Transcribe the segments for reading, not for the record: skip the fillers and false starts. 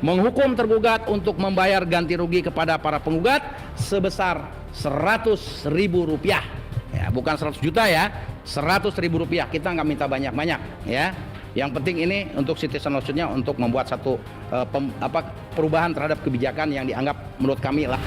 menghukum tergugat untuk membayar ganti rugi kepada para penggugat sebesar Rp100.000. Ya, bukan 100 juta ya, Rp100.000. Kita nggak minta banyak-banyak ya. Yang penting ini untuk citizen lawsuitnya untuk membuat satu perubahan terhadap kebijakan yang dianggap menurut kami lah.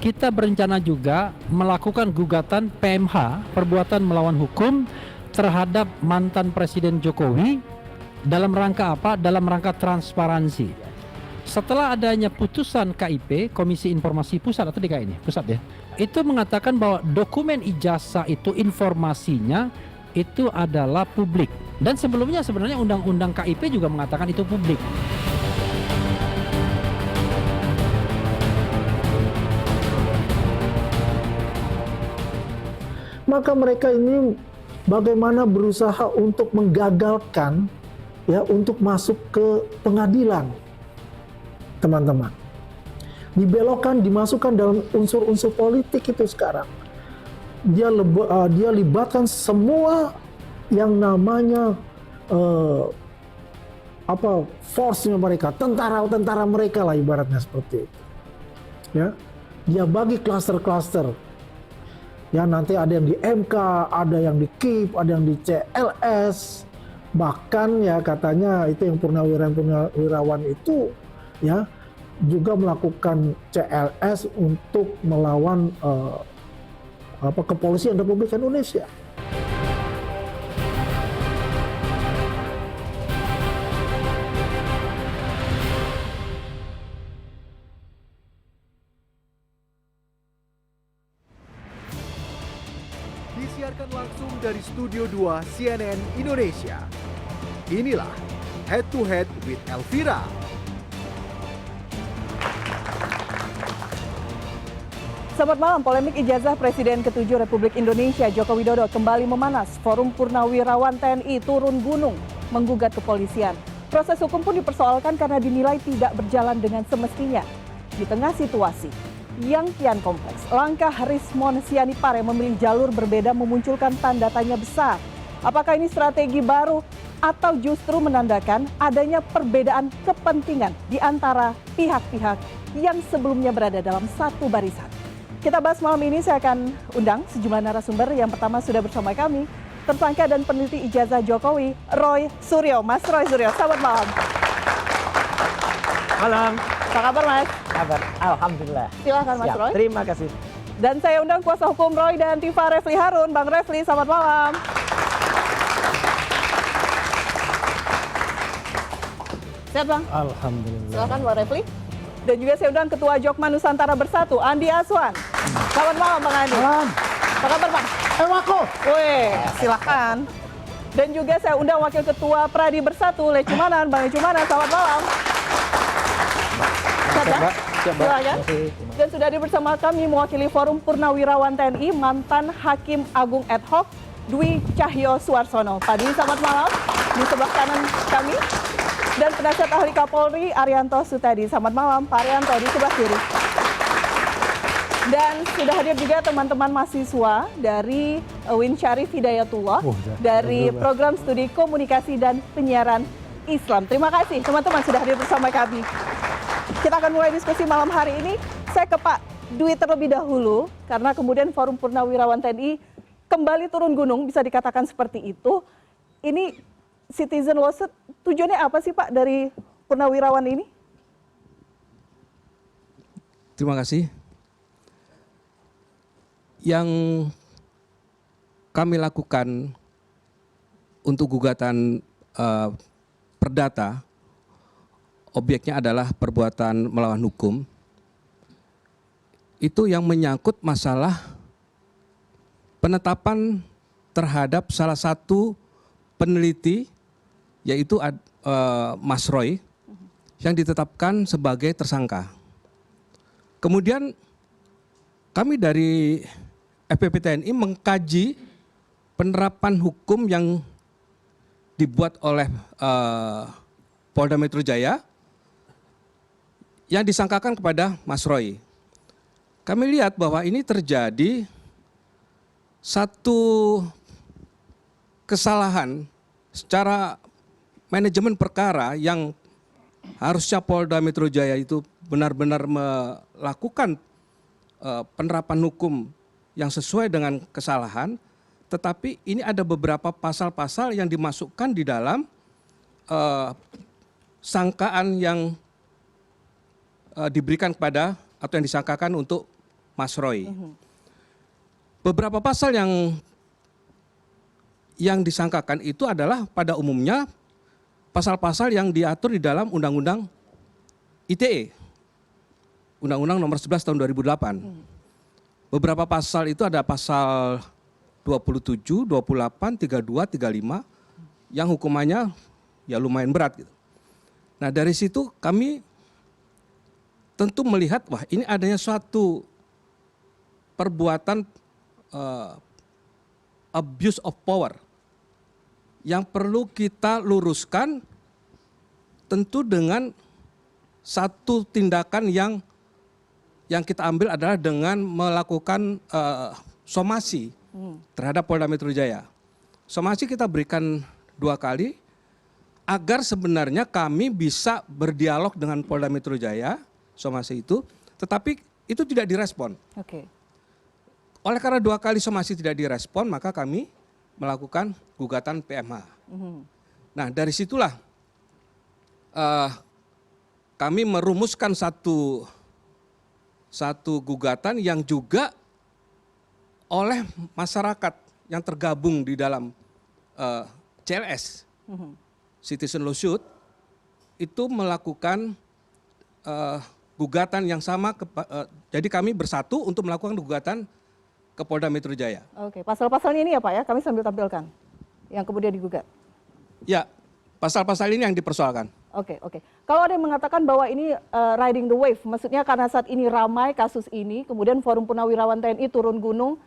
Kita berencana juga melakukan gugatan PMH, perbuatan melawan hukum, terhadap mantan Presiden Jokowi dalam rangka apa? Dalam rangka transparansi. Setelah adanya putusan KIP, Komisi Informasi Pusat atau DKI ini, pusat ya, itu mengatakan bahwa dokumen ijazah itu informasinya itu adalah publik. Dan sebelumnya sebenarnya Undang-Undang KIP juga mengatakan itu publik. Maka mereka ini bagaimana berusaha untuk menggagalkan ya untuk masuk ke pengadilan, teman-teman. Dibelokkan, dimasukkan dalam unsur-unsur politik itu sekarang. Dia libatkan semua yang namanya force-nya mereka, tentara mereka lah ibaratnya seperti itu. Ya, dia bagi klaster-klaster. Ya, nanti ada yang di MK, ada yang di KIP, ada yang di CLS. Bahkan ya katanya itu yang purnawirawan itu ya juga melakukan CLS untuk melawan kepolisian Republik Indonesia. Disiarkan langsung dari Studio 2 CNN Indonesia. Inilah Head to Head with Elvira. Selamat malam. Polemik ijazah Presiden ke-7 Republik Indonesia Joko Widodo kembali memanas. Forum Purnawirawan TNI turun gunung menggugat kepolisian. Proses hukum pun dipersoalkan karena dinilai tidak berjalan dengan semestinya. Di tengah situasi yang kian kompleks, langkah Rismon Sianipar yang memilih jalur berbeda memunculkan tanda tanya besar. Apakah ini strategi baru atau justru menandakan adanya perbedaan kepentingan di antara pihak-pihak yang sebelumnya berada dalam satu barisan? Kita bahas malam ini. Saya akan undang sejumlah narasumber. Yang pertama sudah bersama kami, tersangka dan peneliti ijazah Jokowi, Roy Suryo. Mas Roy Suryo, selamat malam. Malam. Apa kabar, Mas? Kabar, alhamdulillah. Silakan, Mas Siap. Roy. Terima kasih. Dan saya undang kuasa hukum Roy dan Tifa Refli Harun. Bang Refli, selamat malam. Siap, Bang? Alhamdulillah. Silakan, Bang Refli. Dan juga saya undang Ketua Jokman Nusantara Bersatu, Andi Aswan. Selamat malam, Bang Andi. Malam. Apa kabar, Bang? Wako. Wih, silakan. Dan juga saya undang Wakil Ketua Pradi Bersatu, Lecumanan, Bang Lecumanan. Selamat malam. Silakan. Dan sudah hadir bersama kami mewakili Forum Purnawirawan TNI, mantan Hakim Agung ad hoc, Dwi Cahyo Suarsono. Pak Dwi, selamat malam. Di sebelah kanan kami. Dan penasihat ahli Kapolri Arianto Sutadi. Selamat malam, Pak Arianto, di sebelah kiri. Dan sudah hadir juga teman-teman mahasiswa dari UIN Syarif Hidayatullah, dari Program Studi Komunikasi dan Penyiaran Islam. Terima kasih teman-teman sudah hadir bersama kami. Kita akan mulai diskusi malam hari ini. Saya ke Pak Dwi terlebih dahulu, karena kemudian Forum Purnawirawan TNI kembali turun gunung, bisa dikatakan seperti itu. Ini citizen lawsuit, tujuannya apa sih Pak dari Purnawirawan ini? Terima kasih. Yang kami lakukan untuk gugatan perdata, objeknya adalah perbuatan melawan hukum. Itu yang menyangkut masalah penetapan terhadap salah satu peneliti, yaitu Mas Roy, yang ditetapkan sebagai tersangka. Kemudian kami dari FPP TNI mengkaji penerapan hukum yang dibuat oleh Polda Metro Jaya yang disangkakan kepada Mas Roy. Kami lihat bahwa ini terjadi satu kesalahan secara manajemen perkara yang harusnya Polda Metro Jaya itu benar-benar melakukan penerapan hukum yang sesuai dengan kesalahan, tetapi ini ada beberapa pasal-pasal yang dimasukkan di dalam sangkaan yang diberikan kepada atau yang disangkakan untuk Mas Roy. Beberapa pasal yang disangkakan itu adalah pada umumnya pasal-pasal yang diatur di dalam Undang-Undang ITE, Undang-Undang Nomor 11 Tahun 2008. Beberapa pasal itu ada pasal 27, 28, 32, 35 yang hukumannya ya lumayan berat gitu. Nah, dari situ kami tentu melihat wah ini adanya suatu perbuatan abuse of power yang perlu kita luruskan, tentu dengan satu tindakan yang kita ambil adalah dengan melakukan somasi terhadap Polda Metro Jaya. Somasi kita berikan 2 kali agar sebenarnya kami bisa berdialog dengan Polda Metro Jaya, somasi itu, tetapi itu tidak direspon. Oke. Oleh karena 2 kali somasi tidak direspon, maka kami melakukan gugatan PMH. Nah, dari situlah kami merumuskan satu gugatan yang juga oleh masyarakat yang tergabung di dalam CLS, Citizen Lawsuit, itu melakukan gugatan yang sama. Jadi kami bersatu untuk melakukan gugatan ke Polda Metro Jaya. Oke, pasal-pasalnya ini ya Pak ya, kami sambil tampilkan yang kemudian digugat. Ya, pasal-pasal ini yang dipersoalkan. Oke. Kalau ada yang mengatakan bahwa ini riding the wave, maksudnya karena saat ini ramai kasus ini, kemudian Forum Purnawirawan TNI turun gunung,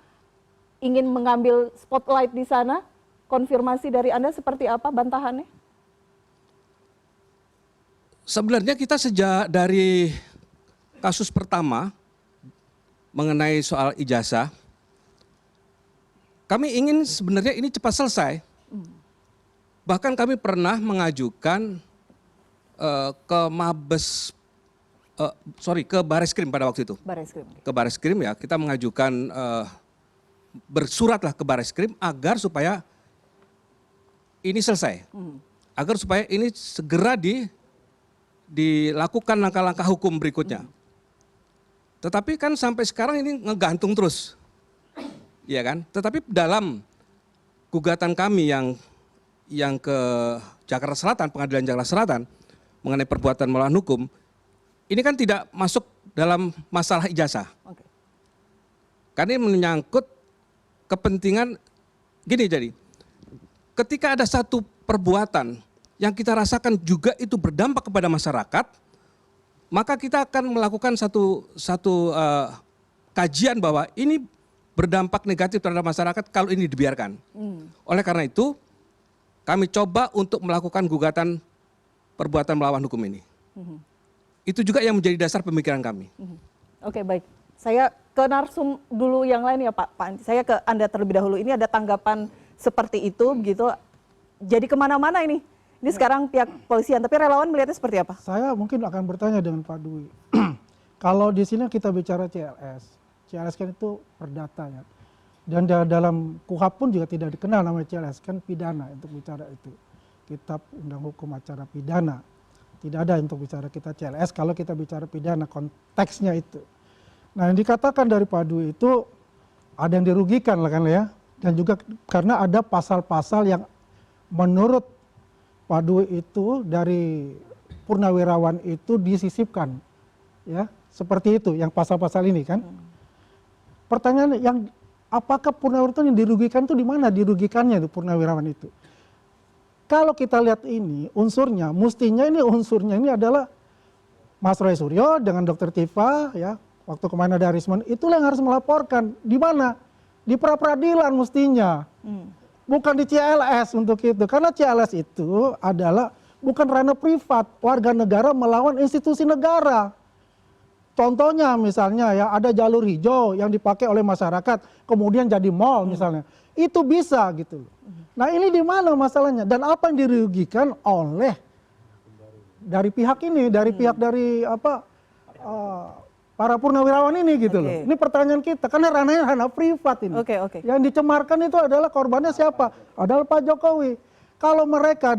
ingin mengambil spotlight di sana, konfirmasi dari Anda seperti apa bantahannya? Sebenarnya kita sejak dari kasus pertama mengenai soal ijazah, kami ingin sebenarnya ini cepat selesai. Bahkan kami pernah mengajukan ke ke Bareskrim pada waktu itu. Bareskrim. Ke Bareskrim ya, kita mengajukan bersuratlah ke Bareskrim agar supaya ini selesai. Agar supaya ini segera dilakukan langkah-langkah hukum berikutnya. Tetapi kan sampai sekarang ini ngegantung terus. Iya kan? Tetapi dalam gugatan kami yang ke Jakarta Selatan, Pengadilan Jakarta Selatan mengenai perbuatan melawan hukum, ini kan tidak masuk dalam masalah ijazah. Oke. Karena ini menyangkut kepentingan gini jadi. Ketika ada satu perbuatan yang kita rasakan juga itu berdampak kepada masyarakat, maka kita akan melakukan satu kajian bahwa ini berdampak negatif terhadap masyarakat kalau ini dibiarkan. Oleh karena itu, kami coba untuk melakukan gugatan perbuatan melawan hukum ini. Itu juga yang menjadi dasar pemikiran kami. Oke, baik. Saya ke narsum dulu yang lain ya Pak Andi. Saya ke Anda terlebih dahulu. Ini ada tanggapan seperti itu, begitu. Jadi kemana-mana ini? Ini sekarang pihak polisian, tapi relawan melihatnya seperti apa? Saya mungkin akan bertanya dengan Pak Dwi. Kalau di sini kita bicara CLS kan itu perdata ya. Dan dalam KUHP pun juga tidak dikenal nama CLS, kan pidana untuk bicara itu. Kitab Undang Hukum Acara Pidana. Tidak ada untuk bicara kita CLS kalau kita bicara pidana, konteksnya itu. Nah, yang dikatakan dari Pak Dwi itu ada yang dirugikan lah kan ya. Dan juga karena ada pasal-pasal yang menurut Pak Dwi itu dari purnawirawan itu disisipkan. Ya, seperti itu yang pasal-pasal ini kan. Pertanyaan yang apakah purnawirawan yang dirugikan itu di mana dirugikannya itu purnawirawan itu? Kalau kita lihat ini unsurnya, mestinya ini unsurnya ini adalah Mas Roy Suryo dengan Dr. Tifa ya, waktu kemarin ada Risman, itulah yang harus melaporkan. Di mana? Di pra-peradilan mestinya. Bukan di CLS untuk itu. Karena CLS itu adalah bukan ranah privat, warga negara melawan institusi negara. Contohnya misalnya ya ada jalur hijau yang dipakai oleh masyarakat kemudian jadi mall misalnya. Itu bisa gitu loh. Nah, ini di mana masalahnya dan apa yang dirugikan oleh dari pihak ini, dari pihak dari para purnawirawan ini gitu loh. Ini pertanyaan kita karena ranah privat ini. Yang dicemarkan itu adalah korbannya siapa? Adalah Pak Jokowi. Kalau mereka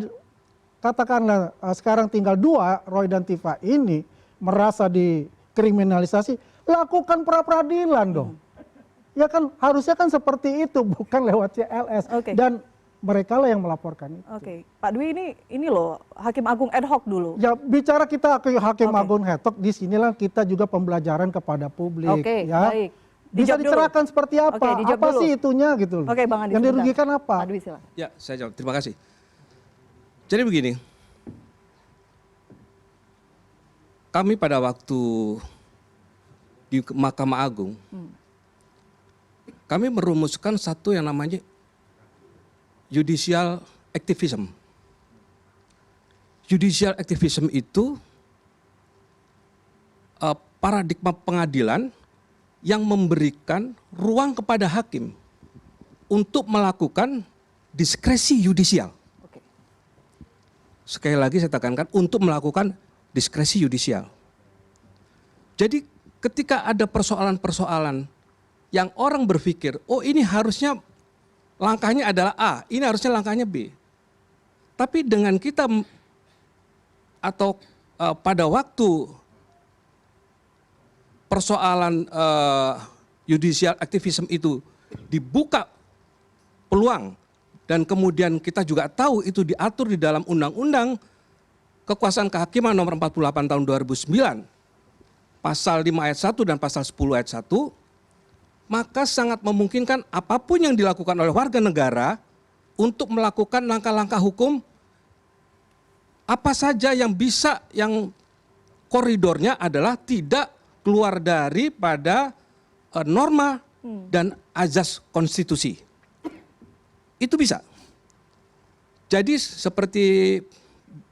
katakanlah sekarang tinggal 2, Roy dan Tifa ini merasa dikriminalisasi, lakukan pra peradilan dong. Ya kan harusnya kan seperti itu, bukan lewat CLS. Dan mereka lah yang melaporkan itu. Pak Dwi ini loh Hakim Agung ad hoc dulu. Ya bicara kita ke Hakim Agung ad hoc, disinilah kita juga pembelajaran kepada publik. Baik. Bisa dicerahkan seperti apa? Apa dulu. sih itunya gitu loh. Bang Andi, yang dirugikan apa? Pak Dwi silakan. Ya, saya jawab. Terima kasih. Jadi begini, kami pada waktu di Mahkamah Agung, kami merumuskan satu yang namanya judicial activism. Judicial activism itu paradigma pengadilan yang memberikan ruang kepada hakim untuk melakukan diskresi yudisial. Sekali lagi saya tekankan, untuk melakukan diskresi yudisial. Jadi ketika ada persoalan-persoalan yang orang berpikir, oh ini harusnya langkahnya adalah A, ini harusnya langkahnya B. Tapi dengan kita atau pada waktu persoalan judicial activism itu dibuka peluang dan kemudian kita juga tahu itu diatur di dalam Undang-Undang Kekuasaan Kehakiman nomor 48 tahun 2009, pasal 5 ayat 1 dan pasal 10 ayat 1, maka sangat memungkinkan apapun yang dilakukan oleh warga negara untuk melakukan langkah-langkah hukum, apa saja yang bisa, yang koridornya adalah tidak keluar daripada norma dan azas konstitusi. Itu bisa. Jadi seperti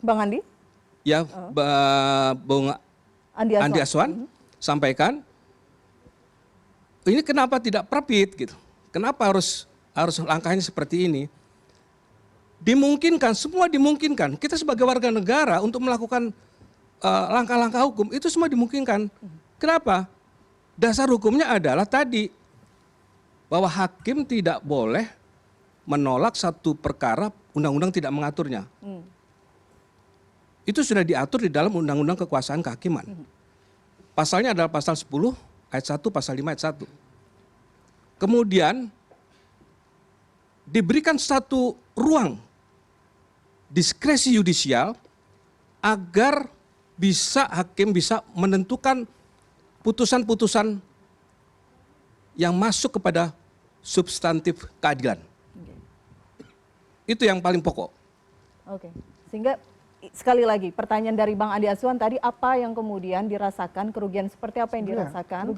Bang Andi? Ya, Bung Andi Aswan sampaikan, ini kenapa tidak perfit gitu? Kenapa harus langkahnya seperti ini? Dimungkinkan, semua dimungkinkan. Kita sebagai warga negara untuk melakukan langkah-langkah hukum itu semua dimungkinkan. Kenapa? Dasar hukumnya adalah tadi bahwa hakim tidak boleh menolak satu perkara undang-undang tidak mengaturnya. Itu sudah diatur di dalam Undang-Undang Kekuasaan Kehakiman. Pasalnya adalah pasal 10 ayat 1, pasal 5 ayat 1. Kemudian diberikan satu ruang diskresi yudisial agar hakim bisa menentukan putusan-putusan yang masuk kepada substantif keadilan. Itu yang paling pokok. Sehingga sekali lagi pertanyaan dari Bang Andi Aswan tadi, apa yang kemudian dirasakan, kerugian seperti apa yang dirasakan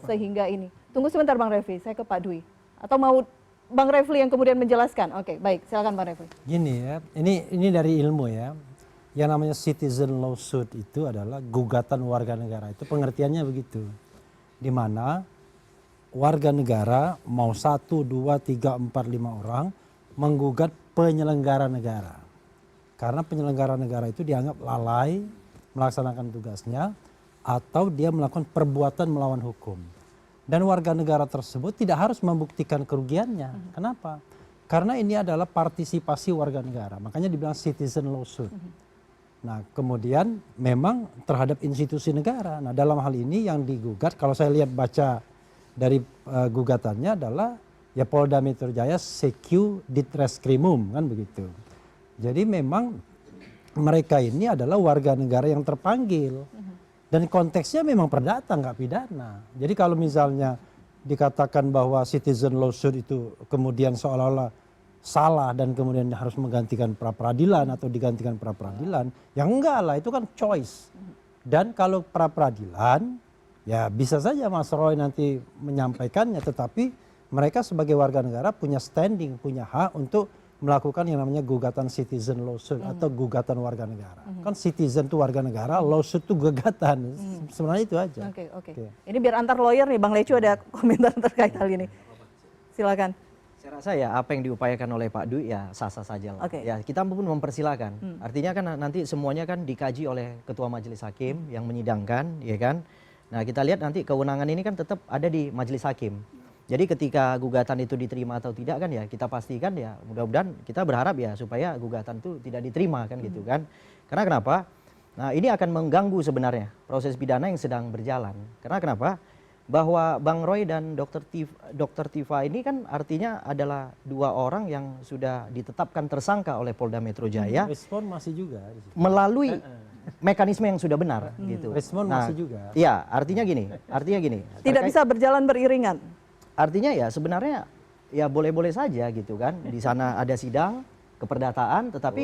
sehingga ini. Tunggu sebentar Bang Refli, saya ke Pak Dwi. Atau mau Bang Refli yang kemudian menjelaskan? Baik, silakan Bang Refli. Gini ya, ini dari ilmu ya. Yang namanya citizen lawsuit itu adalah gugatan warga negara. Itu pengertiannya begitu. Di mana warga negara mau 1, 2, 3, 4, 5 orang menggugat penyelenggara negara. Karena penyelenggara negara itu dianggap lalai melaksanakan tugasnya atau dia melakukan perbuatan melawan hukum. Dan warga negara tersebut tidak harus membuktikan kerugiannya. Kenapa? Karena ini adalah partisipasi warga negara. Makanya dibilang citizen lawsuit. Nah kemudian memang terhadap institusi negara. Nah dalam hal ini yang digugat, kalau saya lihat baca dari gugatannya adalah ya Polda Metro Jaya Secu Ditreskrimum kan begitu. Jadi memang mereka ini adalah warga negara yang terpanggil. Dan konteksnya memang perdata nggak pidana. Jadi kalau misalnya dikatakan bahwa citizen lawsuit itu kemudian seolah-olah salah dan kemudian harus menggantikan pra peradilan atau digantikan pra peradilan, ya enggak lah, itu kan choice. Dan kalau pra peradilan ya bisa saja Mas Roy nanti menyampaikannya, tetapi mereka sebagai warga negara punya standing, punya hak untuk melakukan yang namanya gugatan citizen lawsuit atau gugatan warga negara. Kan citizen itu warga negara, lawsuit itu gugatan. Sebenarnya itu aja. Oke. Ini biar antar lawyer nih, Bang Lecu ada komentar terkait hal ini. Silakan. Saya rasa ya apa yang diupayakan oleh Pak Dwi ya sah-sah saja lah. Oke. Ya kita pun mempersilahkan. Artinya kan nanti semuanya kan dikaji oleh Ketua Majelis Hakim yang menyidangkan, ya kan. Nah kita lihat nanti kewenangan ini kan tetap ada di Majelis Hakim. Jadi ketika gugatan itu diterima atau tidak kan ya kita pastikan ya mudah-mudahan kita berharap ya supaya gugatan itu tidak diterima kan gitu kan. Karena kenapa? Nah ini akan mengganggu sebenarnya proses pidana yang sedang berjalan. Karena kenapa? Bahwa Bang Roy dan Dr. Tifa ini kan artinya adalah dua orang yang sudah ditetapkan tersangka oleh Polda Metro Jaya Respon masih juga. di situ. melalui mekanisme yang sudah benar gitu. Respon Nah, masih juga. iya, artinya gini. Tidak terkait- bisa berjalan beriringan. Artinya ya sebenarnya ya boleh-boleh saja gitu kan. Di sana ada sidang, keperdataan, tetapi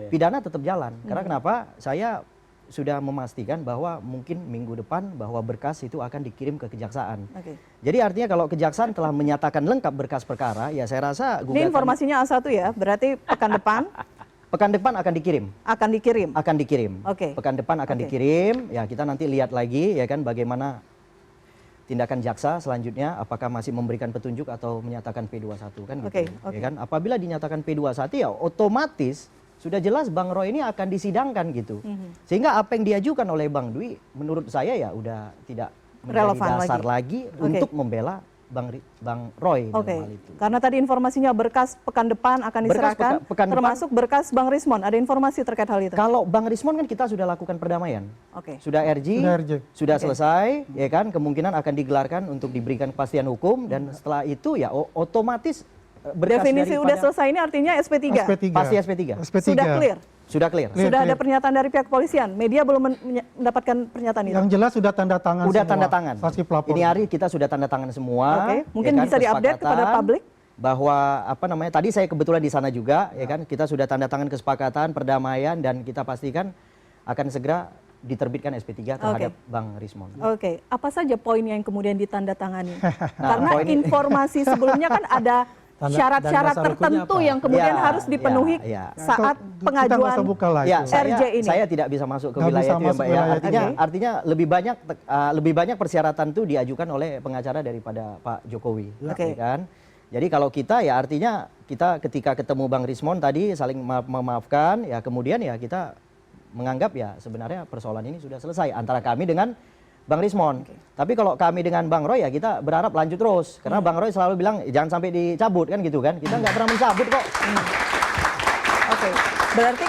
pidana tetap jalan. Karena kenapa? Saya sudah memastikan bahwa mungkin minggu depan bahwa berkas itu akan dikirim ke kejaksaan. Oke. Jadi artinya kalau kejaksaan telah menyatakan lengkap berkas perkara, ya saya rasa Ini gugatan informasinya A1 ya, berarti pekan depan pekan depan akan dikirim. akan dikirim. Akan dikirim. Oke. Pekan depan akan Oke. dikirim. Ya kita nanti lihat lagi ya kan bagaimana tindakan jaksa selanjutnya apakah masih memberikan petunjuk atau menyatakan P21 kan gitu. Oke, Ya oke. kan apabila dinyatakan P21 ya otomatis sudah jelas Bang Roy ini akan disidangkan gitu. Sehingga apa yang diajukan oleh Bang Dwi menurut saya ya udah tidak menjadi Relevan dasar lagi. lagi Oke. untuk membela Bang Roy Oke, dalam hal itu. karena tadi informasinya berkas pekan depan akan Berkas diserahkan, pekan depan. termasuk berkas Bang Rismon. Ada informasi terkait hal itu? Kalau Bang Rismon kan kita sudah lakukan perdamaian. Oke. Sudah RG, Sudah RJ. sudah selesai, ya kan? Kemungkinan akan digelarkan untuk diberikan kepastian hukum dan setelah itu ya otomatis berkas Definisi daripada- udah selesai ini artinya SP3. SP3. Pasti SP3. SP3. Sudah clear. Sudah clear. Sudah ada clear. pernyataan dari pihak kepolisian. Media belum mendapatkan pernyataan itu. Yang jelas sudah tanda tangan Udah semua. tanda tangan. Saksi pelapor. Ini hari kita sudah tanda tangan semua. Oke, mungkin ya kan, bisa diupdate kepada kesepakatan publik. Bahwa apa namanya? Tadi saya kebetulan di sana juga, ya kan? Kita sudah tanda tangan kesepakatan perdamaian dan kita pastikan akan segera diterbitkan SP3 terhadap Bang Rismon. Oke, apa saja poin yang kemudian ditandatangani? Nah, Karena poin- informasi sebelumnya kan ada Tanda- syarat-syarat dan dasar hukumnya tertentu apa? yang kemudian Ya, harus dipenuhi ya. saat Kita pengajuan. nggak usah buka lah Ya, itu. RJ ini. saya tidak bisa masuk ke Nggak wilayah bisa itu ya, masuk Mbak ya. wilayah itu. Artinya lebih banyak persyaratan itu diajukan oleh pengacara daripada Pak Jokowi, Oke. ya kan? Jadi kalau kita ya artinya kita ketika ketemu Bang Rismon tadi saling memaafkan, ya kemudian ya kita menganggap ya sebenarnya persoalan ini sudah selesai antara kami dengan Bang Rismon. Tapi kalau kami dengan Bang Roy ya kita berharap lanjut terus. Karena Bang Roy selalu bilang jangan sampai dicabut kan gitu kan. Kita nggak pernah mencabut kok. Oke, berarti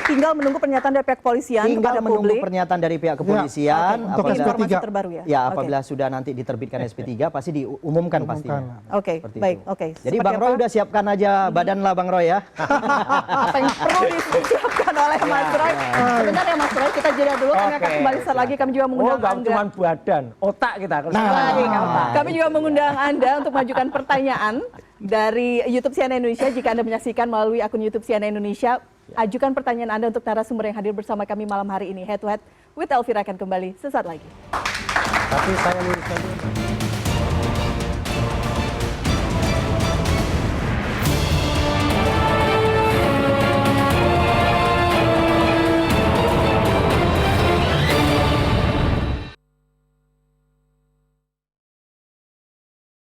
tinggal menunggu pernyataan dari pihak kepolisian Tinggal kepada menunggu publik. pernyataan dari pihak kepolisian. Untuk Ini SP3. informasi terbaru ya. Ya Oke. apabila sudah nanti diterbitkan SP3 pasti diumumkan pastinya. Oke, Seperti baik, itu. oke. Jadi Seperti Bang Roy apa? udah siapkan aja badan lah Bang Roy ya. Apa yang perlu disiapkan oleh Mas Roy? Sebentar ya Mas Roy, kita jeda dulu. Kami akan Oke, kembali saat lagi. Kami juga mengundang nggak Anda. cuma badan, otak kita. Kami juga mengundang Anda untuk mengajukan pertanyaan dari YouTube CNN Indonesia. Jika Anda menyaksikan melalui akun YouTube CNN Indonesia, ajukan pertanyaan Anda untuk narasumber yang hadir bersama kami malam hari ini. Head to Head with Elvira akan kembali sesaat lagi. Tapi saya luruskan dulu.